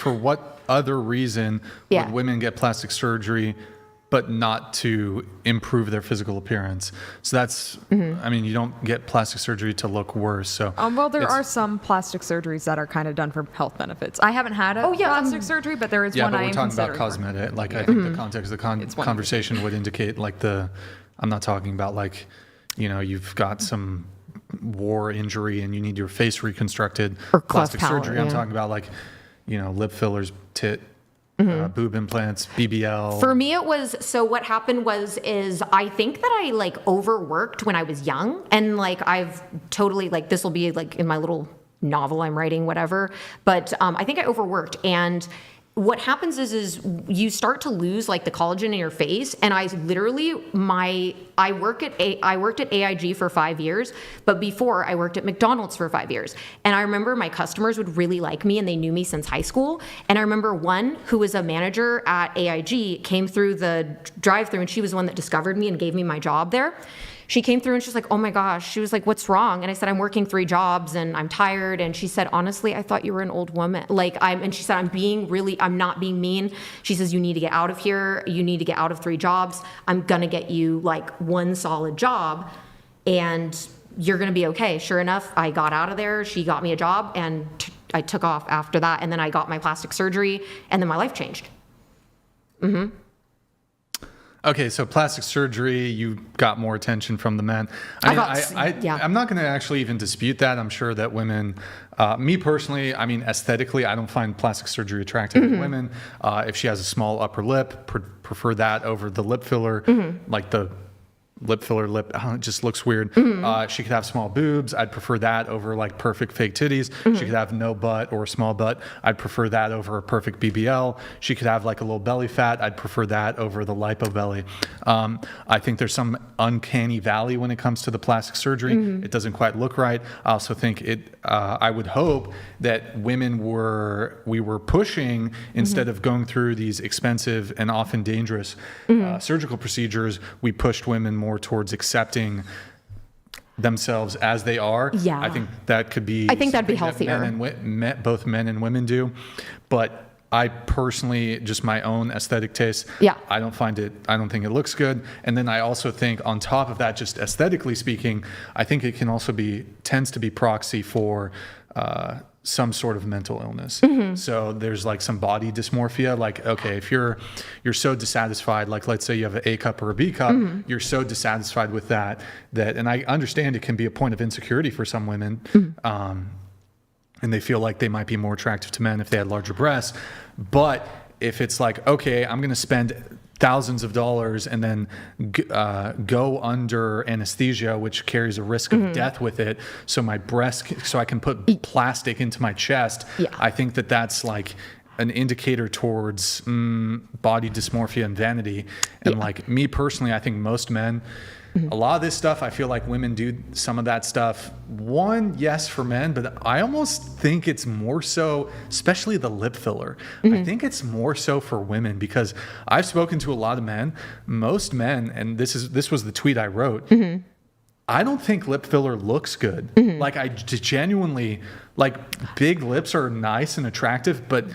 for what other reason Yeah. would women get plastic surgery but not to improve their physical appearance? So that's, I mean, you don't get plastic surgery to look worse. So Well, there it's- are some plastic surgeries that are kind of done for health benefits. I haven't had a plastic surgery, but there is Yeah, one but I we're am talking about considering. cosmetic. Like, I think the context of the It's one conversation would indicate, like, I'm not talking about, like, you know, you've got some war injury and you need your face reconstructed. Or cleft Plastic palate, surgery. I'm yeah. talking about, like, you know, lip fillers, boob implants, BBL. For me, it was, so what happened is I think that I like overworked when I was young, and like I've totally, like, this will be like in my little novel I'm writing, whatever, but I think I overworked. And what happens is you start to lose like the collagen in your face. And I literally, I worked at AIG for 5 years, but before I worked at McDonald's for 5 years. And I remember my customers would really like me, and they knew me since high school. And I remember one who was a manager at AIG came through the drive-thru, and she was the one that discovered me and gave me my job there. She came through and she's like, oh my gosh. She was like, what's wrong? And I said, I'm working 3 jobs and I'm tired. And she said, honestly, I thought you were an old woman. And she said, I'm not being mean. She says, you need to get out of here. You need to get out of 3 jobs. I'm going to get you like one solid job and you're going to be okay. Sure enough, I got out of there. She got me a job and I took off after that. And then I got my plastic surgery and then my life changed. Okay, so plastic surgery, you got more attention from the men. I'm not going to actually even dispute that. I'm sure that women, me personally, I mean, aesthetically, I don't find plastic surgery attractive in women. If she has a small upper lip, prefer that over the lip filler, like the lip filler it just looks weird. She could have small boobs. I'd prefer that over like perfect fake titties. She could have no butt or a small butt. I'd prefer that over a perfect BBL. She could have like a little belly fat. I'd prefer that over the lipo belly. I think there's some uncanny valley when it comes to the plastic surgery. It doesn't quite look right. I also think I would hope that we were pushing, instead of going through these expensive and often dangerous surgical procedures, we pushed women more towards accepting themselves as they are. Yeah. I think that could be. I think that'd be something that healthier. both men and women do, but I personally, just my own aesthetic taste. Yeah. I don't think it looks good. And then I also think, on top of that, just aesthetically speaking, I think it can also tends to be proxy for some sort of mental illness. So there's like some body dysmorphia. Like, okay, if you're so dissatisfied, like let's say you have an A cup or a B cup, you're so dissatisfied with that, and I understand it can be a point of insecurity for some women. And they feel like they might be more attractive to men if they had larger breasts. But if it's like, okay, I'm going to spend thousands of dollars and then go under anesthesia, which carries a risk of death with it, so I can put plastic into my chest. Yeah. I think that's like an indicator towards body dysmorphia and vanity. And like me personally, I think most men, a lot of this stuff, I feel like women do some of that stuff. Yes, for men, but I almost think it's more so, especially the lip filler. I think it's more so for women, because I've spoken to a lot of men. Most men, and this was the tweet I wrote, I don't think lip filler looks good. Like, I genuinely, like, big lips are nice and attractive, but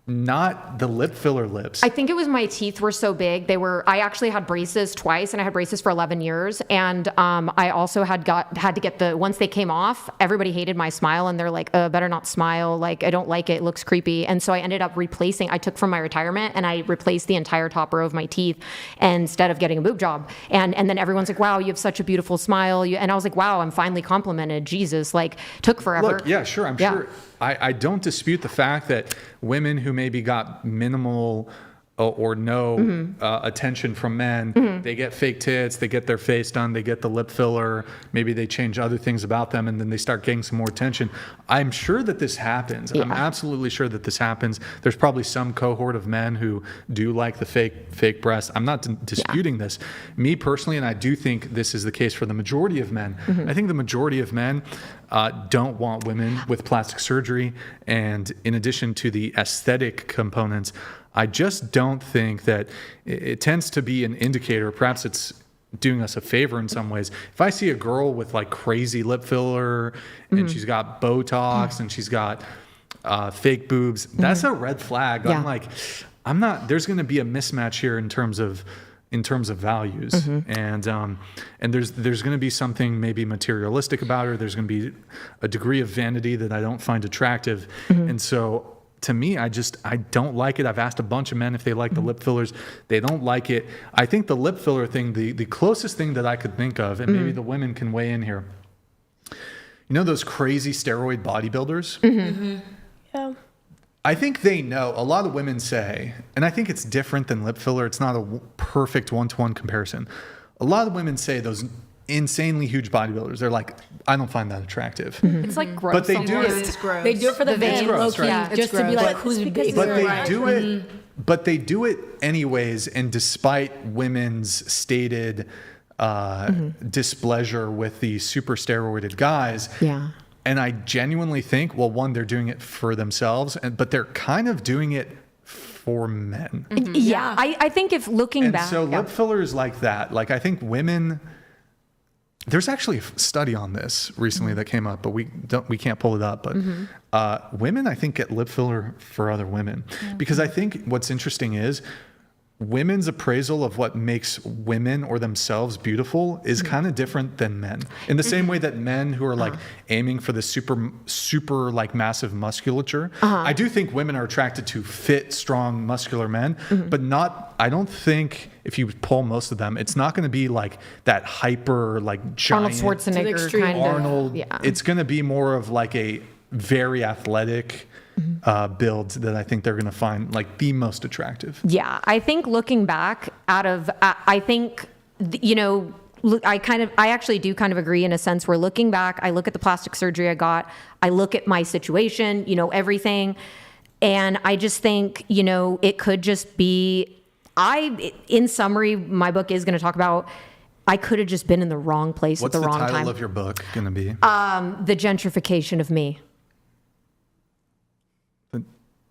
not the lip filler lips. I think it was my teeth were so big. I actually had braces twice, and I had braces for 11 years. And I also had to get once they came off, everybody hated my smile, and they're like, better not smile. Like, I don't like it. It looks creepy. And so I ended up I took from my retirement and I replaced the entire top row of my teeth instead of getting a boob job. And then everyone's like, wow, you have such a beautiful smile. And I was like, wow, I'm finally complimented. Jesus, like, took forever. Look, yeah, sure. I'm sure. I don't dispute the fact that women who maybe got minimal or no attention from men, they get fake tits, they get their face done, they get the lip filler, maybe they change other things about them, and then they start getting some more attention. I'm sure that this happens. Yeah. I'm absolutely sure that this happens. There's probably some cohort of men who do like the fake breasts. I'm not disputing this. Me personally, and I do think this is the case for the majority of men, I think the majority of men don't want women with plastic surgery. And in addition to the aesthetic components, I just don't think that it tends to be an indicator. Perhaps it's doing us a favor in some ways. If I see a girl with like crazy lip filler and she's got Botox and she's got fake boobs, that's a red flag. I'm like, there's going to be a mismatch here in terms of values, and there's going to be something maybe materialistic about her. There's going to be a degree of vanity that I don't find attractive, and so to me, I don't like it. I've asked a bunch of men if they like the lip fillers. They don't like it. I think the lip filler thing, the closest thing that I could think of, and maybe the women can weigh in here. You know those crazy steroid bodybuilders? Yeah. I think they know. A lot of women say, and I think it's different than lip filler. It's not a perfect one-to-one comparison. A lot of women say those insanely huge bodybuilders, they're like, I don't find that attractive. It's like gross. But they do it. It's gross. They do it for the veins, veins, gross, low-key, right? just to be like, who's big? But they do it anyways, and despite women's stated displeasure with the super steroided guys. Yeah. And I genuinely think, well, one, they're doing it for themselves, but they're kind of doing it for men. Yeah. I think if looking And back. so lip fillers like that, like I think women, there's actually a study on this recently that came up, but we can't pull it up. But women, I think, get lip filler for other women, because I think what's interesting is women's appraisal of what makes women or themselves beautiful is kind of different than men. In the same way that men who are like aiming for the super like massive musculature, I do think women are attracted to fit, strong, muscular men, but I don't think if you poll most of them, it's not going to be like that hyper, like giant Arnold Schwarzenegger kind of. Arnold. Yeah. It's going to be more of like a very athletic build that I think they're going to find like the most attractive. Yeah, I think looking back I think, I actually do kind of agree in a sense where looking back, I look at the plastic surgery I got, I look at my situation, everything. And I just think, it could just be, in summary, my book is going to talk about, I could have just been in the wrong place at the wrong time. What's the title of your book going to be? The gentrification of me.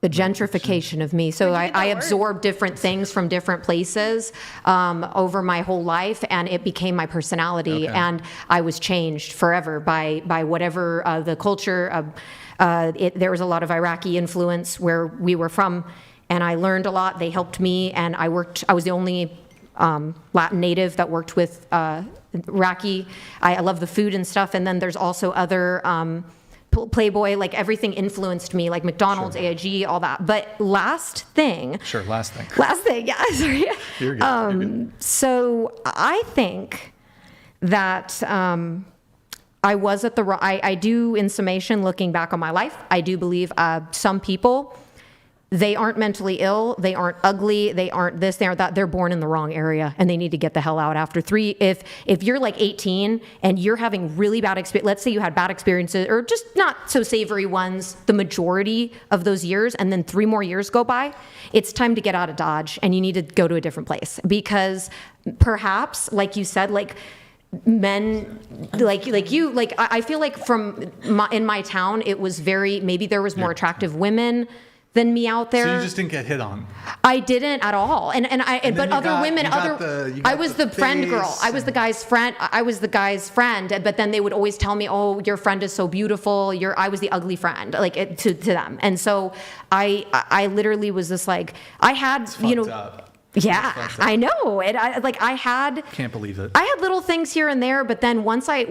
The gentrification of me. So I absorbed different things from different places over my whole life, and it became my personality. Okay. And I was changed forever by whatever the culture. There was a lot of Iraqi influence where we were from, and I learned a lot. They helped me, and I was the only Latin native that worked with Iraqi. I love the food and stuff. And then there's also other Playboy, like everything influenced me, like McDonald's, AIG, all that. But last thing, yeah, sorry. You're good. So I think that I was at the I do, in summation, looking back on my life, I do believe some people, they aren't mentally ill, they aren't ugly, they aren't this, they aren't that, they're born in the wrong area and they need to get the hell out after 3. If you're like 18 and you're having really bad experience, let's say you had bad experiences or just not so savory ones the majority of those years, and then 3 more years go by, it's time to get out of Dodge and you need to go to a different place. Because perhaps, like you said, like men like you, like I feel like in my town, it was maybe there was more attractive women than me out there. So you just didn't get hit on? I didn't at all. But other women, I was the friend girl. I was the guy's friend. But then they would always tell me, "Oh, your friend is so beautiful." I was the ugly friend, like to them. And so I literally was just like, I had, Up. Yeah, I know. Can't believe it. I had little things here and there, but then once like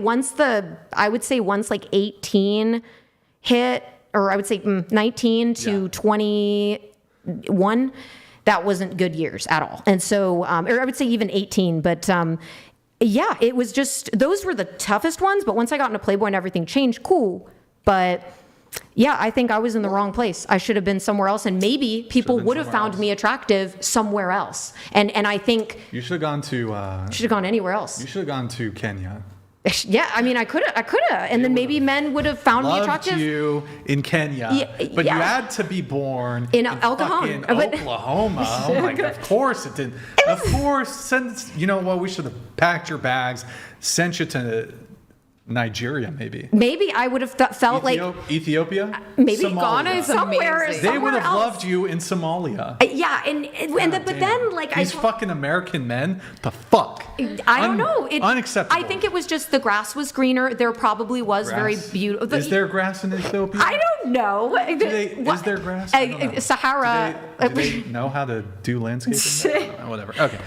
18 hit, or I would say 19 to 21, that wasn't good years at all. And so, or I would say even 18, but yeah, it was just, those were the toughest ones. But once I got into Playboy and everything changed, cool. But yeah, I think I was in the wrong place. I should have been somewhere else, and maybe people would have found me attractive somewhere else. And I think you should have gone to. Should have gone anywhere else. You should have gone to Kenya. Yeah, I mean, I could have, and then maybe men would have found me attractive. Loved you in Kenya, but you had to be born in El Cajon, Oklahoma. Oh my God! Of course it didn't. Of course, since we should have packed your bags, sent you to Nigeria, maybe. Maybe I would have felt like Ethiopia? maybe Somalia. Ghana is somewhere. amazing. They would have else. loved you in Somalia. Yeah, but then like these fucking American men, the fuck. I don't know. Unacceptable. I think it was just the grass was greener. There probably was very beautiful. Is there grass in Ethiopia? I don't know. Is there grass? I don't know. Sahara. Do they know how to do landscaping? Whatever. Okay.